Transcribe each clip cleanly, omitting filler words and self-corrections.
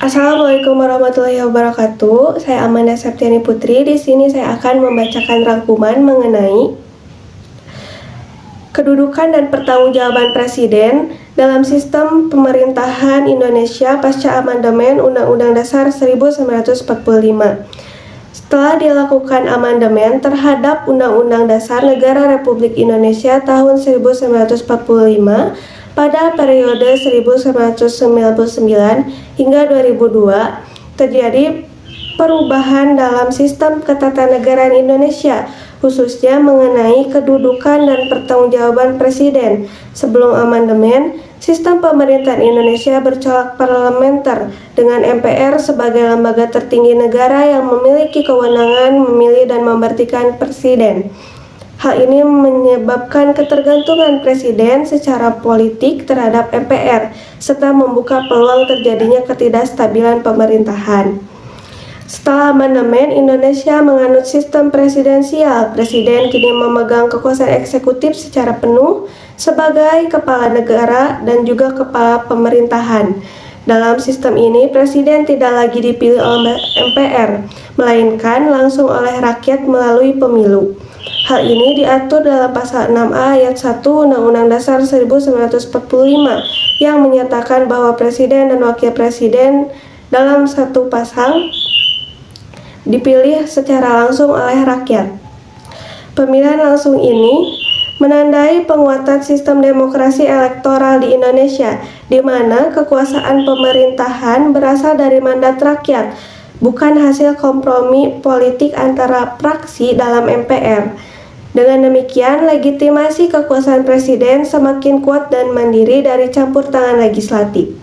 Assalamualaikum warahmatullahi wabarakatuh. Saya Amanda Septiani Putri. Di sini saya akan membacakan rangkuman mengenai kedudukan dan pertanggungjawaban Presiden dalam sistem pemerintahan Indonesia pasca amandemen Undang-Undang Dasar 1945. Setelah dilakukan amandemen terhadap Undang-Undang Dasar Negara Republik Indonesia tahun 1945 pada periode 1999 hingga 2002, terjadi perubahan dalam sistem ketatanegaraan Indonesia, khususnya mengenai kedudukan dan pertanggungjawaban Presiden. Sebelum amandemen, sistem pemerintahan Indonesia bercorak parlementer dengan MPR sebagai lembaga tertinggi negara yang memiliki kewenangan memilih dan memberhentikan Presiden. Hal ini menyebabkan ketergantungan Presiden secara politik terhadap MPR, serta membuka peluang terjadinya ketidakstabilan pemerintahan. Setelah amandemen, Indonesia menganut sistem presidensial. Presiden kini memegang kekuasaan eksekutif secara penuh sebagai kepala negara dan juga kepala pemerintahan. Dalam sistem ini, Presiden tidak lagi dipilih oleh MPR, melainkan langsung oleh rakyat melalui pemilu. Hal ini diatur dalam pasal 6A ayat 1 Undang-Undang Dasar 1945 yang menyatakan bahwa Presiden dan Wakil Presiden dalam satu pasal dipilih secara langsung oleh rakyat. Pemilihan langsung ini menandai penguatan sistem demokrasi elektoral di Indonesia, di mana kekuasaan pemerintahan berasal dari mandat rakyat, bukan hasil kompromi politik antara fraksi dalam MPR. Dengan demikian, legitimasi kekuasaan Presiden semakin kuat dan mandiri dari campur tangan legislatif.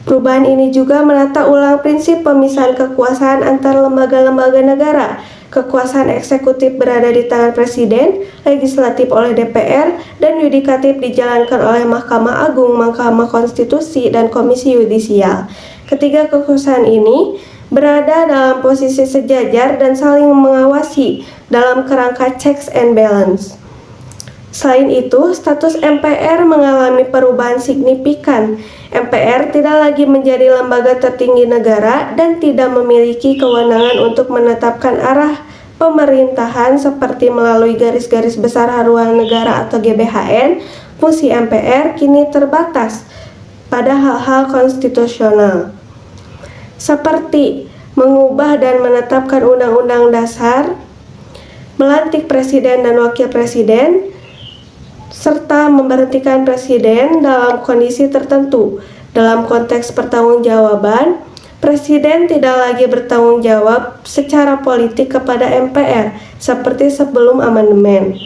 Perubahan ini juga menata ulang prinsip pemisahan kekuasaan antar lembaga-lembaga negara. Kekuasaan eksekutif berada di tangan Presiden, legislatif oleh DPR, dan yudikatif dijalankan oleh Mahkamah Agung, Mahkamah Konstitusi, dan Komisi Yudisial. Ketiga kekuasaan ini berada dalam posisi sejajar dan saling mengawasi dalam kerangka checks and balance. Selain itu, status MPR mengalami perubahan signifikan. MPR tidak lagi menjadi lembaga tertinggi negara dan tidak memiliki kewenangan untuk menetapkan arah pemerintahan seperti melalui garis-garis besar haluan negara atau GBHN. Fungsi MPR kini terbatas pada hal-hal konstitusional, seperti mengubah dan menetapkan undang-undang dasar, melantik presiden dan wakil presiden, serta memberhentikan presiden dalam kondisi tertentu. Dalam konteks pertanggungjawaban, presiden tidak lagi bertanggung jawab secara politik kepada MPR seperti sebelum amandemen.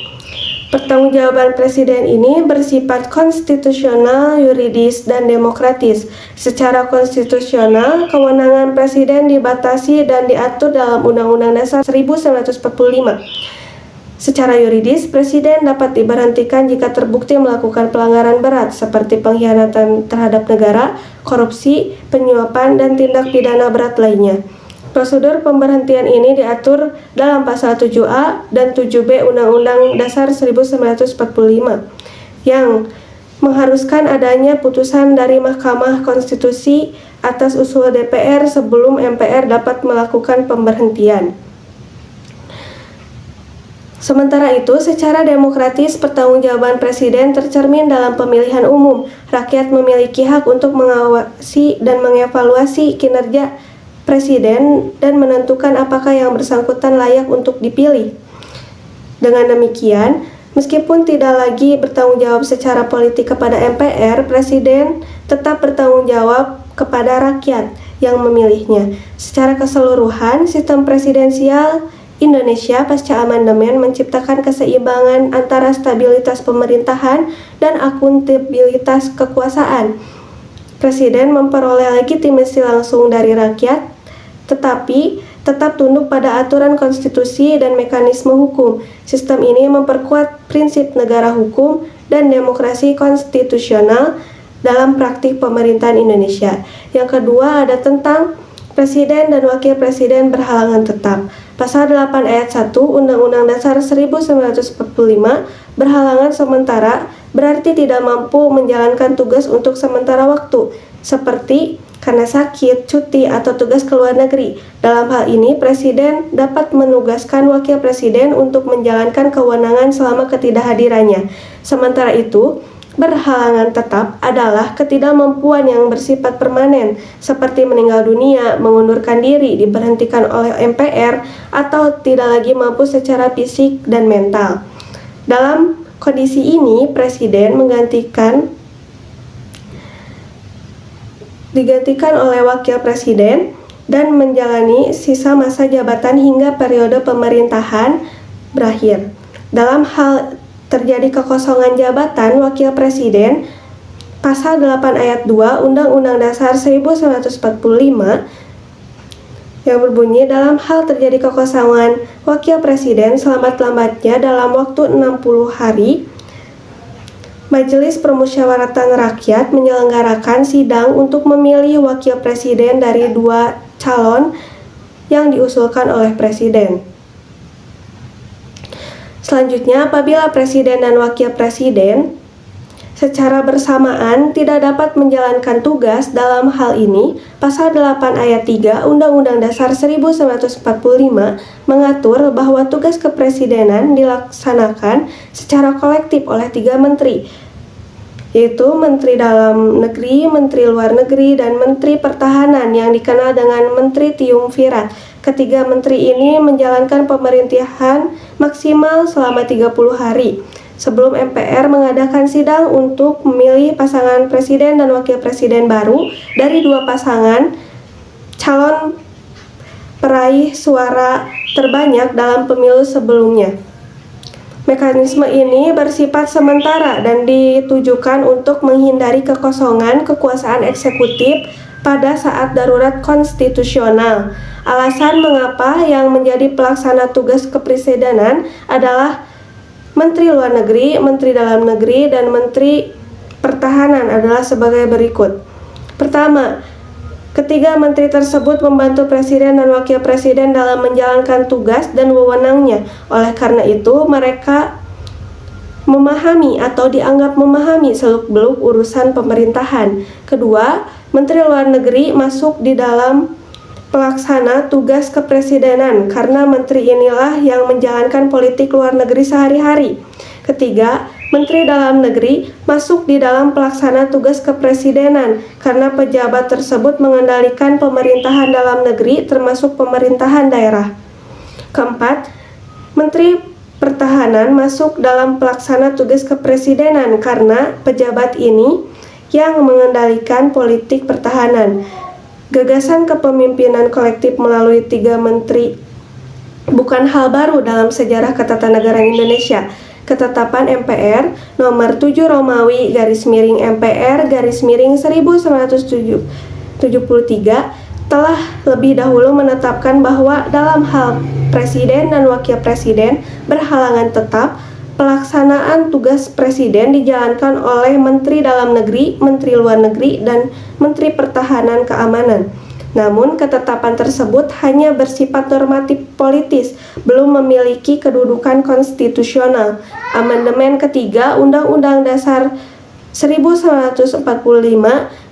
Pertanggungjawaban presiden ini bersifat konstitusional, yuridis, dan demokratis. Secara konstitusional, kewenangan presiden dibatasi dan diatur dalam Undang-Undang Dasar 1945. Secara yuridis, presiden dapat diberhentikan jika terbukti melakukan pelanggaran berat seperti pengkhianatan terhadap negara, korupsi, penyuapan, dan tindak pidana berat lainnya. Prosedur pemberhentian ini diatur dalam pasal 7A dan 7B Undang-Undang Dasar 1945 yang mengharuskan adanya putusan dari Mahkamah Konstitusi atas usul DPR sebelum MPR dapat melakukan pemberhentian. Sementara itu, secara demokratis, pertanggungjawaban presiden tercermin dalam pemilihan umum. Rakyat memiliki hak untuk mengawasi dan mengevaluasi kinerja presiden dan menentukan apakah yang bersangkutan layak untuk dipilih. Dengan demikian, meskipun tidak lagi bertanggung jawab secara politik kepada MPR, presiden tetap bertanggung jawab kepada rakyat yang memilihnya. Secara keseluruhan, sistem presidensial Indonesia pasca amandemen menciptakan keseimbangan antara stabilitas pemerintahan dan akuntabilitas kekuasaan. Presiden memperoleh legitimasi langsung dari rakyat, tetapi tetap tunduk pada aturan konstitusi dan mekanisme hukum. Sistem ini memperkuat prinsip negara hukum dan demokrasi konstitusional dalam praktik pemerintahan Indonesia. Yang kedua ada tentang Presiden dan Wakil Presiden berhalangan tetap. Pasal 8 ayat 1 Undang-Undang Dasar 1945 berhalangan sementara berarti tidak mampu menjalankan tugas untuk sementara waktu, seperti karena sakit, cuti, atau tugas ke luar negeri. Dalam hal ini, Presiden dapat menugaskan Wakil Presiden untuk menjalankan kewenangan selama ketidakhadirannya. Sementara itu, berhalangan tetap adalah ketidakmampuan yang bersifat permanen, seperti meninggal dunia, mengundurkan diri, diberhentikan oleh MPR, atau tidak lagi mampu secara fisik dan mental. Dalam kondisi ini, Presiden digantikan oleh Wakil Presiden dan menjalani sisa masa jabatan hingga periode pemerintahan berakhir. Dalam hal terjadi kekosongan jabatan Wakil Presiden, Pasal 8 Ayat 2 Undang-Undang Dasar 1945 yang berbunyi, dalam hal terjadi kekosongan Wakil Presiden selambat-lambatnya dalam waktu 60 hari, Majelis Permusyawaratan Rakyat menyelenggarakan sidang untuk memilih Wakil Presiden dari 2 calon yang diusulkan oleh Presiden. Selanjutnya, apabila Presiden dan Wakil Presiden secara bersamaan tidak dapat menjalankan tugas dalam hal ini, Pasal 8 Ayat 3 Undang-Undang Dasar 1945 mengatur bahwa tugas kepresidenan dilaksanakan secara kolektif oleh 3 menteri, yaitu Menteri Dalam Negeri, Menteri Luar Negeri, dan Menteri Pertahanan yang dikenal dengan Menteri Triumvirat. Ketiga menteri ini menjalankan pemerintahan maksimal selama 30 hari sebelum MPR mengadakan sidang untuk memilih pasangan presiden dan wakil presiden baru dari 2 pasangan calon peraih suara terbanyak dalam pemilu sebelumnya. Mekanisme ini bersifat sementara dan ditujukan untuk menghindari kekosongan kekuasaan eksekutif pada saat darurat konstitusional. Alasan mengapa yang menjadi pelaksana tugas kepresidenan adalah Menteri Luar Negeri, Menteri Dalam Negeri, dan Menteri Pertahanan adalah sebagai berikut. Pertama, ketiga menteri tersebut membantu Presiden dan Wakil Presiden dalam menjalankan tugas dan wewenangnya. Oleh karena itu, mereka memahami atau dianggap memahami seluk-beluk urusan pemerintahan. Kedua, Menteri Luar Negeri masuk di dalam pelaksana tugas kepresidenan karena menteri inilah yang menjalankan politik luar negeri sehari-hari. Ketiga, Menteri Dalam Negeri masuk di dalam pelaksana tugas kepresidenan karena pejabat tersebut mengendalikan pemerintahan dalam negeri termasuk pemerintahan daerah. Keempat, Menteri Pertahanan masuk dalam pelaksana tugas kepresidenan karena pejabat ini yang mengendalikan politik pertahanan. Gagasan kepemimpinan kolektif melalui 3 menteri bukan hal baru dalam sejarah ketatanegaraan Indonesia. Ketetapan MPR nomor 7 Romawi _MPR _1973 telah lebih dahulu menetapkan bahwa dalam hal presiden dan wakil presiden berhalangan tetap, pelaksanaan tugas presiden dijalankan oleh Menteri Dalam Negeri, Menteri Luar Negeri, dan Menteri Pertahanan Keamanan. Namun, ketetapan tersebut hanya bersifat normatif politis, belum memiliki kedudukan konstitusional. Amandemen ketiga Undang-Undang Dasar 1945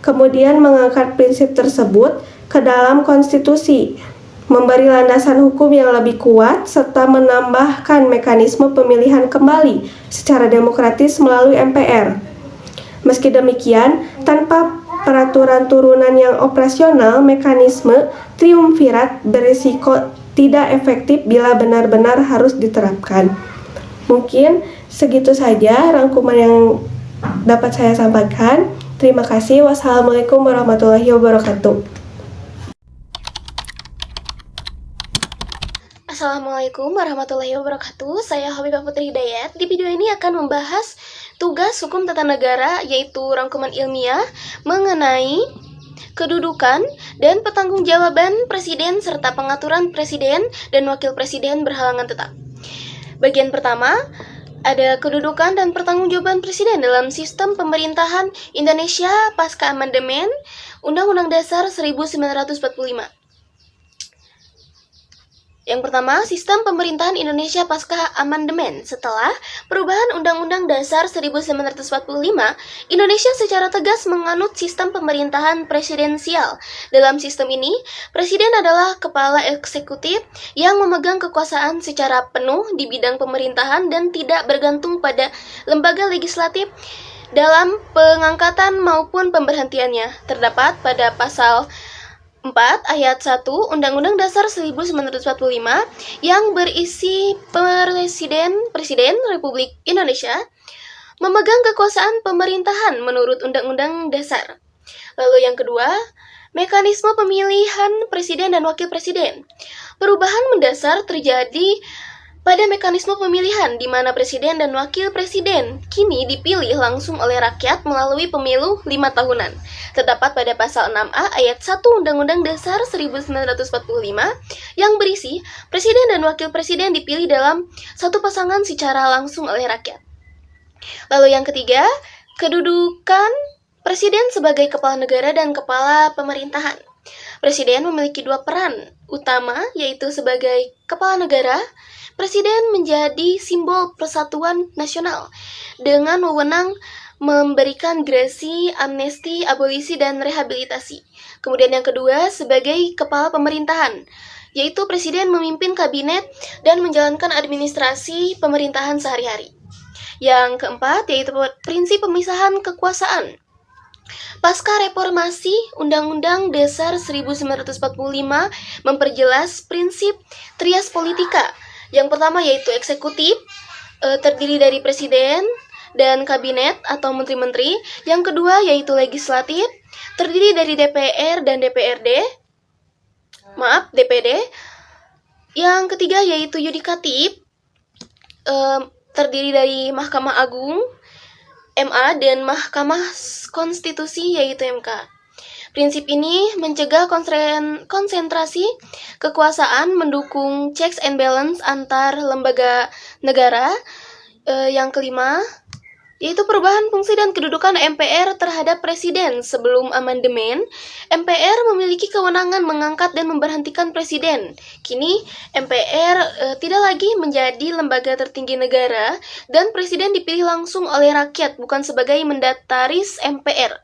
kemudian mengangkat prinsip tersebut ke dalam konstitusi, memberi landasan hukum yang lebih kuat, serta menambahkan mekanisme pemilihan kembali secara demokratis melalui MPR. Meski demikian, tanpa peraturan turunan yang operasional, mekanisme triumvirat berisiko tidak efektif bila benar-benar harus diterapkan. Mungkin segitu saja rangkuman yang dapat saya sampaikan. Terima kasih. Wassalamualaikum warahmatullahi wabarakatuh. Assalamualaikum warahmatullahi wabarakatuh. Saya Habibah Putri Hidayat. Di video ini akan membahas tugas hukum tata negara, yaitu rangkuman ilmiah mengenai kedudukan dan pertanggungjawaban presiden serta pengaturan presiden dan wakil presiden berhalangan tetap. Bagian pertama, ada kedudukan dan pertanggungjawaban presiden dalam sistem pemerintahan Indonesia pasca amandemen Undang-Undang Dasar 1945. Yang pertama, sistem pemerintahan Indonesia pasca amandemen. Setelah perubahan Undang-Undang Dasar 1945, Indonesia secara tegas menganut sistem pemerintahan presidensial. Dalam sistem ini, presiden adalah kepala eksekutif yang memegang kekuasaan secara penuh di bidang pemerintahan dan tidak bergantung pada lembaga legislatif dalam pengangkatan maupun pemberhentiannya. Terdapat pada pasal 4 ayat 1 Undang-Undang Dasar 1945 yang berisi Presiden Republik Indonesia memegang kekuasaan pemerintahan menurut Undang-Undang Dasar. Lalu yang kedua, mekanisme pemilihan presiden dan wakil presiden. Perubahan mendasar terjadi pada mekanisme pemilihan di mana presiden dan wakil presiden kini dipilih langsung oleh rakyat melalui pemilu 5 tahunan. Terdapat pada pasal 6A ayat 1 Undang-Undang Dasar 1945 yang berisi presiden dan wakil presiden dipilih dalam satu pasangan secara langsung oleh rakyat. Lalu yang ketiga, kedudukan presiden sebagai kepala negara dan kepala pemerintahan. Presiden memiliki dua peran utama, yaitu sebagai kepala negara. Presiden menjadi simbol persatuan nasional dengan wewenang memberikan gerasi, amnesti, abolisi, dan rehabilitasi. Kemudian yang kedua, sebagai kepala pemerintahan, yaitu presiden memimpin kabinet dan menjalankan administrasi pemerintahan sehari-hari. Yang keempat, yaitu prinsip pemisahan kekuasaan. Pasca reformasi, Undang-Undang Dasar 1945 memperjelas prinsip trias politika. Yang pertama yaitu eksekutif, terdiri dari presiden dan kabinet atau menteri-menteri. Yang kedua yaitu legislatif, terdiri dari DPR dan DPD. Yang ketiga yaitu yudikatif, terdiri dari Mahkamah Agung, MA, dan Mahkamah Konstitusi yaitu MK. Prinsip ini mencegah konsentrasi kekuasaan, mendukung checks and balance antar lembaga negara. Yang kelima, yaitu perubahan fungsi dan kedudukan MPR terhadap presiden. Sebelum amandemen, MPR memiliki kewenangan mengangkat dan memberhentikan presiden. Kini, MPR tidak lagi menjadi lembaga tertinggi negara dan presiden dipilih langsung oleh rakyat, bukan sebagai mendataris MPR.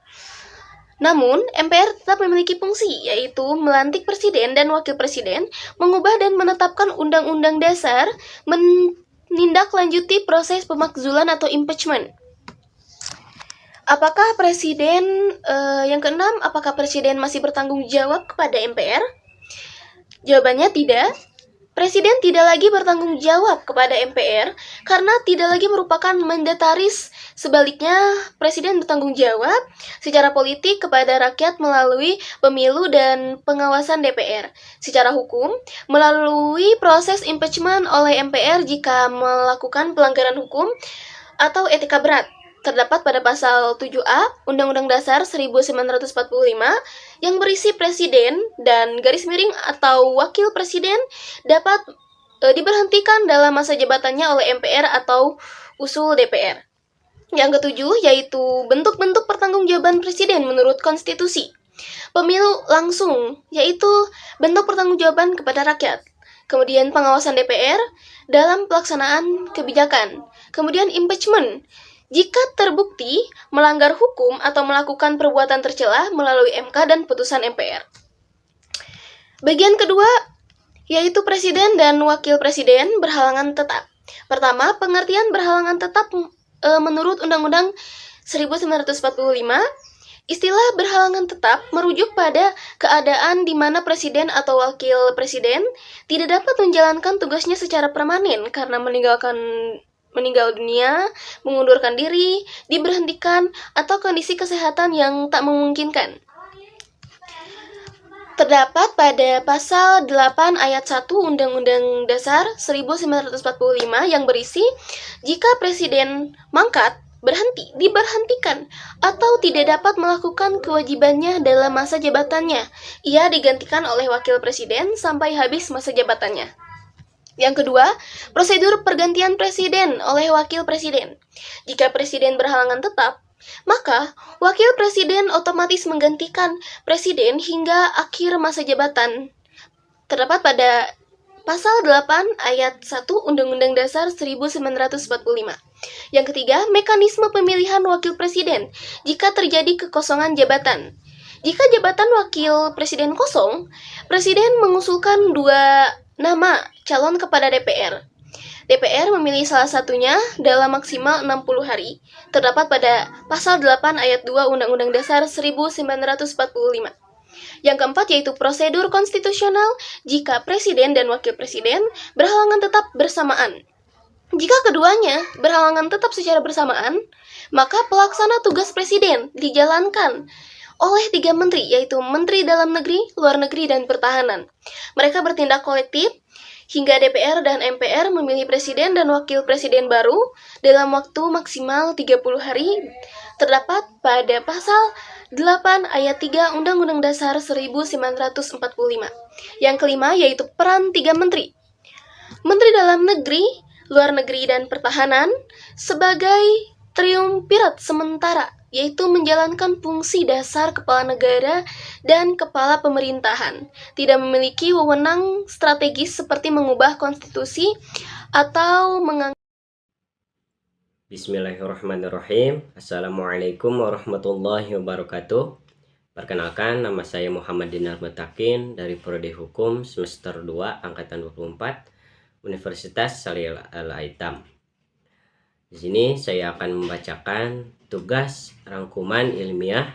Namun, MPR tetap memiliki fungsi, yaitu melantik presiden dan wakil presiden, mengubah dan menetapkan undang-undang dasar, menindaklanjuti proses pemakzulan atau impeachment. Apakah yang keenam, apakah presiden masih bertanggung jawab kepada MPR? Jawabannya tidak. Presiden tidak lagi bertanggung jawab kepada MPR karena tidak lagi merupakan mandataris. Sebaliknya, Presiden bertanggung jawab secara politik kepada rakyat melalui pemilu dan pengawasan DPR. Secara hukum, melalui proses impeachment oleh MPR jika melakukan pelanggaran hukum atau etika berat. Terdapat pada pasal 7A Undang-Undang Dasar 1945 yang berisi presiden dan garis miring atau wakil presiden dapat diberhentikan dalam masa jabatannya oleh MPR atau usul DPR. Yang ketujuh yaitu bentuk-bentuk pertanggungjawaban presiden menurut konstitusi. Pemilu langsung yaitu bentuk pertanggungjawaban kepada rakyat. Kemudian pengawasan DPR dalam pelaksanaan kebijakan. Kemudian impeachment jika terbukti melanggar hukum atau melakukan perbuatan tercela melalui MK dan putusan MPR. Bagian kedua, yaitu presiden dan wakil presiden berhalangan tetap. Pertama, pengertian berhalangan tetap menurut Undang-Undang 1945, istilah berhalangan tetap merujuk pada keadaan di mana presiden atau wakil presiden tidak dapat menjalankan tugasnya secara permanen karena meninggal dunia, mengundurkan diri, diberhentikan, atau kondisi kesehatan yang tak memungkinkan. Terdapat pada pasal 8 ayat 1 Undang-Undang Dasar 1945 yang berisi, jika presiden mangkat, diberhentikan, atau tidak dapat melakukan kewajibannya dalam masa jabatannya, ia digantikan oleh wakil presiden sampai habis masa jabatannya. Yang kedua, prosedur pergantian presiden oleh wakil presiden. Jika presiden berhalangan tetap, maka wakil presiden otomatis menggantikan presiden hingga akhir masa jabatan. Terdapat pada Pasal 8 ayat 1 Undang-Undang Dasar 1945. Yang ketiga, mekanisme pemilihan wakil presiden jika terjadi kekosongan jabatan. Jika jabatan wakil presiden kosong, presiden mengusulkan 2 nama calon kepada DPR. DPR memilih salah satunya dalam maksimal 60 hari, terdapat pada pasal 8 ayat 2 Undang-Undang Dasar 1945. Yang keempat yaitu prosedur konstitusional jika presiden dan wakil presiden berhalangan tetap bersamaan. Jika keduanya berhalangan tetap secara bersamaan, maka pelaksana tugas presiden dijalankan oleh 3 menteri, yaitu Menteri Dalam Negeri, Luar Negeri, dan Pertahanan. Mereka bertindak kolektif hingga DPR dan MPR memilih presiden dan wakil presiden baru dalam waktu maksimal 30 hari, terdapat pada pasal 8 ayat 3 Undang-Undang Dasar 1945. Yang kelima yaitu peran 3 menteri. Menteri Dalam Negeri, Luar Negeri, dan Pertahanan sebagai triumvirat sementara, yaitu menjalankan fungsi dasar kepala negara dan kepala pemerintahan, tidak memiliki wewenang strategis seperti mengubah konstitusi atau Bismillahirrahmanirrahim. Assalamualaikum warahmatullahi wabarakatuh. Perkenalkan, nama saya Muhammad Dinar Mutakin dari Prodi Hukum semester 2 angkatan 24 Universitas Salih Al-Aitam. Di sini saya akan membacakan tugas rangkuman ilmiah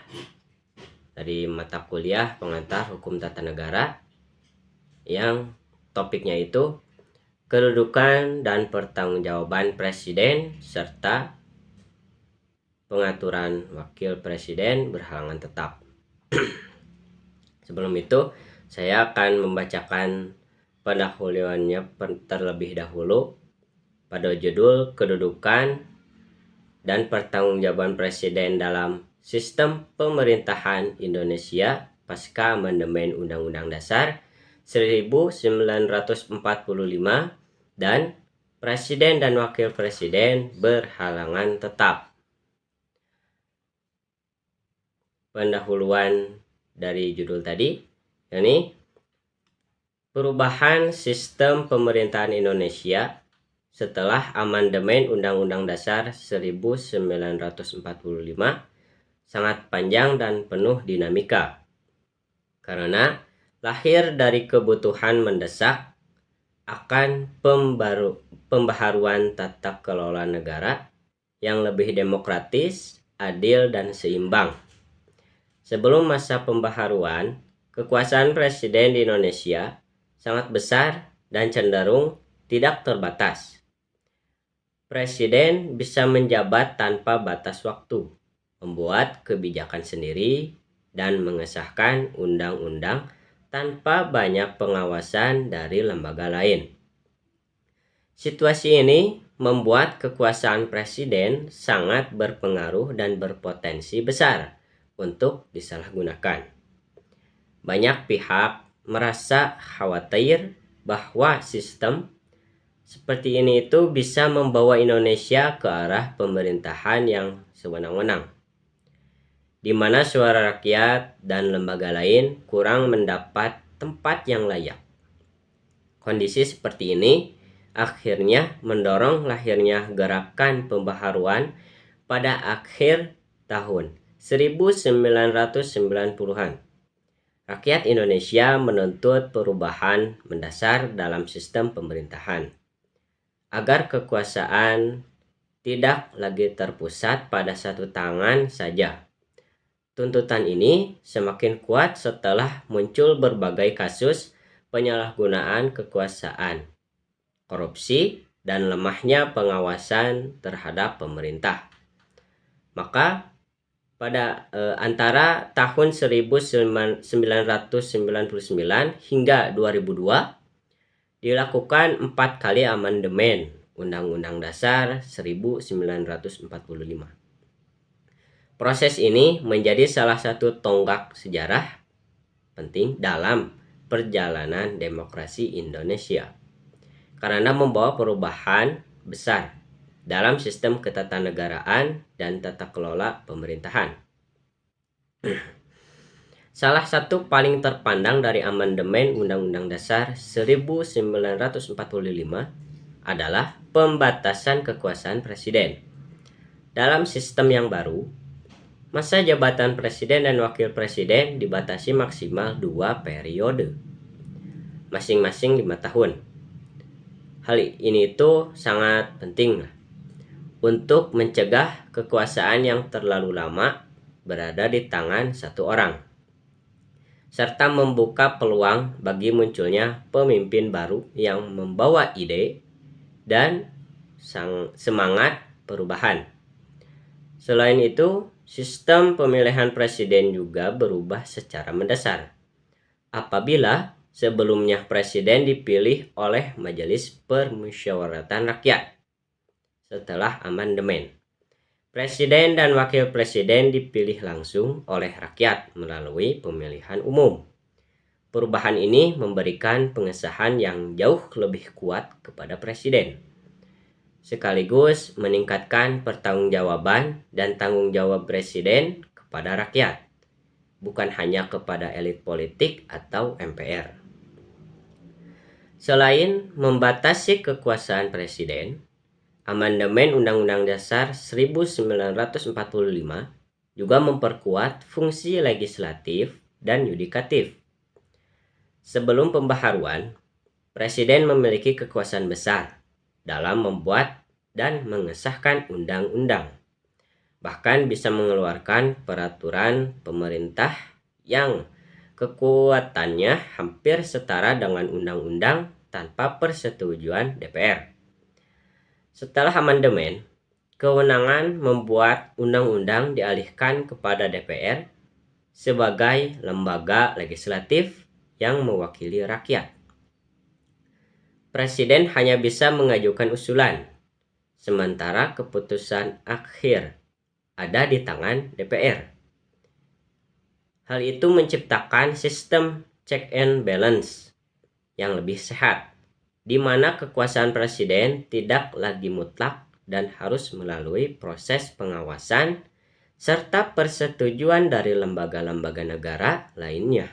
dari mata kuliah pengantar hukum tata negara yang topiknya itu kedudukan dan pertanggungjawaban presiden serta pengaturan wakil presiden berhalangan tetap. Sebelum itu, saya akan membacakan pendahuluannya terlebih dahulu pada judul kedudukan dan pertanggungjawaban presiden dalam sistem pemerintahan Indonesia pasca amandemen Undang-Undang Dasar 1945 dan presiden dan wakil presiden berhalangan tetap. Pendahuluan dari judul tadi, yakni perubahan sistem pemerintahan Indonesia setelah amandemen Undang-Undang Dasar 1945 sangat panjang dan penuh dinamika. Karena lahir dari kebutuhan mendesak akan pembaharuan tata kelola negara yang lebih demokratis, adil, dan seimbang. Sebelum masa pembaharuan, kekuasaan presiden di Indonesia sangat besar dan cenderung tidak terbatas. Presiden bisa menjabat tanpa batas waktu, membuat kebijakan sendiri, dan mengesahkan undang-undang tanpa banyak pengawasan dari lembaga lain. Situasi ini membuat kekuasaan presiden sangat berpengaruh dan berpotensi besar untuk disalahgunakan. Banyak pihak merasa khawatir bahwa sistem seperti ini itu bisa membawa Indonesia ke arah pemerintahan yang sewenang-wenang, di mana suara rakyat dan lembaga lain kurang mendapat tempat yang layak. Kondisi seperti ini akhirnya mendorong lahirnya gerakan pembaharuan pada akhir tahun 1990-an. Rakyat Indonesia menuntut perubahan mendasar dalam sistem pemerintahan, agar kekuasaan tidak lagi terpusat pada satu tangan saja. Tuntutan ini semakin kuat setelah muncul berbagai kasus penyalahgunaan kekuasaan, korupsi, dan lemahnya pengawasan terhadap pemerintah. Maka pada antara tahun 1999 hingga 2002 dilakukan 4 kali amandemen Undang-Undang Dasar 1945. Proses ini menjadi salah satu tonggak sejarah penting dalam perjalanan demokrasi Indonesia, karena membawa perubahan besar dalam sistem ketatanegaraan dan tata kelola pemerintahan. Salah satu paling terpandang dari amandemen Undang-Undang Dasar 1945 adalah pembatasan kekuasaan presiden. Dalam sistem yang baru, masa jabatan presiden dan wakil presiden dibatasi maksimal 2 periode, masing-masing 5 tahun. Hal ini itu sangat penting untuk mencegah kekuasaan yang terlalu lama berada di tangan satu orang, serta membuka peluang bagi munculnya pemimpin baru yang membawa ide dan semangat perubahan. Selain itu, sistem pemilihan presiden juga berubah secara mendasar. Apabila sebelumnya presiden dipilih oleh Majelis Permusyawaratan Rakyat, setelah amandemen, presiden dan wakil presiden dipilih langsung oleh rakyat melalui pemilihan umum. Perubahan ini memberikan pengesahan yang jauh lebih kuat kepada presiden, sekaligus meningkatkan pertanggungjawaban dan tanggung jawab presiden kepada rakyat, bukan hanya kepada elit politik atau MPR. Selain membatasi kekuasaan presiden, Amandemen Undang-Undang Dasar 1945 juga memperkuat fungsi legislatif dan yudikatif. Sebelum pembaharuan, presiden memiliki kekuasaan besar dalam membuat dan mengesahkan undang-undang. Bahkan bisa mengeluarkan peraturan pemerintah yang kekuatannya hampir setara dengan undang-undang tanpa persetujuan DPR. Setelah amandemen, kewenangan membuat undang-undang dialihkan kepada DPR sebagai lembaga legislatif yang mewakili rakyat. Presiden hanya bisa mengajukan usulan, sementara keputusan akhir ada di tangan DPR. Hal itu menciptakan sistem check and balance yang lebih sehat, di mana kekuasaan presiden tidak lagi mutlak dan harus melalui proses pengawasan serta persetujuan dari lembaga-lembaga negara lainnya.